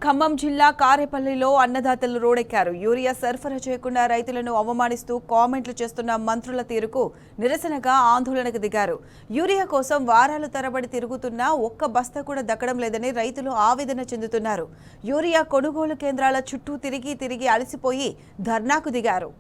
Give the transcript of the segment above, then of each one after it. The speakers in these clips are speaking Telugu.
ఖమ్మం జిల్లా కారేపల్లిలో అన్నదాతలు రోడెక్కారు. యూరియా సరఫరా చేయకుండా రైతులను అవమానిస్తూ కామెంట్లు చేస్తున్న మంత్రుల తీరుకు నిరసనగా ఆందోళనకు దిగారు. యూరియా కోసం వారాలు తరబడి తిరుగుతున్నా ఒక్క బస్తా కూడా దక్కడం లేదని రైతులు ఆవేదన చెందుతున్నారు. యూరియా కొనుగోలు కేంద్రాల చుట్టూ తిరిగి అలసిపోయి ధర్నాకు దిగారు.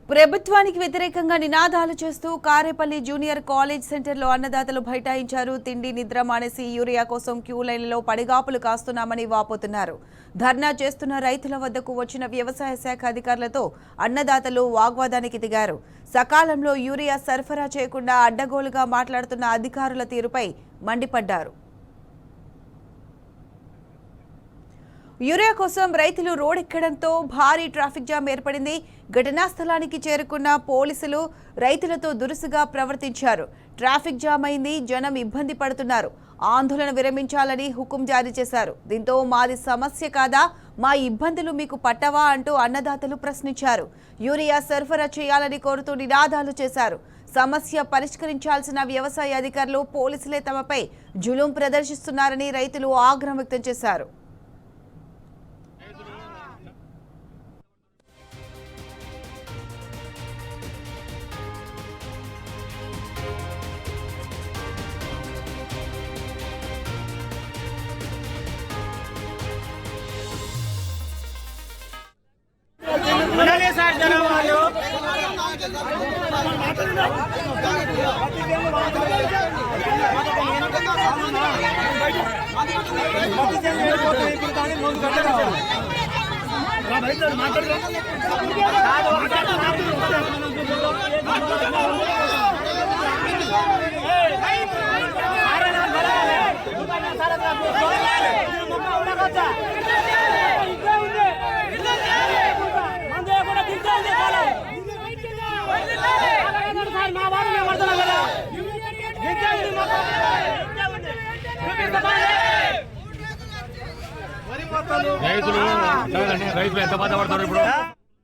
ప్రభుత్వానికి వ్యతిరేకంగా నినాదాలు చేస్తూ కారేపల్లి జూనియర్ కాలేజ్ సెంటర్లో అన్నదాతలు బైఠాయించారు. తిండి నిద్ర మానేసి యూరియా కోసం క్యూ లైన్లలో పడిగాపులు కాస్తున్నామని వాపోతున్నారు. ధర్నా చేస్తున్న రైతుల వద్దకు వచ్చిన వ్యవసాయ శాఖ అధికారులతో అన్నదాతలు వాగ్వాదానికి దిగారు. సకాలంలో యూరియా సరఫరా చేయకుండా అడ్డగోలుగా మాట్లాడుతున్న అధికారుల తీరుపై మండిపడ్డారు. యూరియా కోసం రైతులు రోడ్డెక్కడంతో భారీ ట్రాఫిక్ జామ్ ఏర్పడింది. ఘటనా స్థలానికి చేరుకున్న పోలీసులు రైతులతో దురుసుగా ప్రవర్తించారు. ట్రాఫిక్ జామ్ అయింది, జనం ఇబ్బంది పడుతున్నారు. ఆందోళన విరమించాలని హుకుం జారీ చేశారు. దీంతో మాది సమస్య కాదా, మా ఇబ్బందులు మీకు పట్టవా అంటూ అన్నదాతలు ప్రశ్నించారు. యూరియా సరఫరా చేయాలని కోరుతూ నినాదాలు చేశారు. సమస్య పరిష్కరించాల్సిన వ్యవసాయ అధికారులు పోలీసులే తమపై జులుం ప్రదర్శిస్తున్నారని రైతులు ఆగ్రహం వ్యక్తం చేశారు. రైతులు ఎంత బాధపడతారు ఇప్పుడు.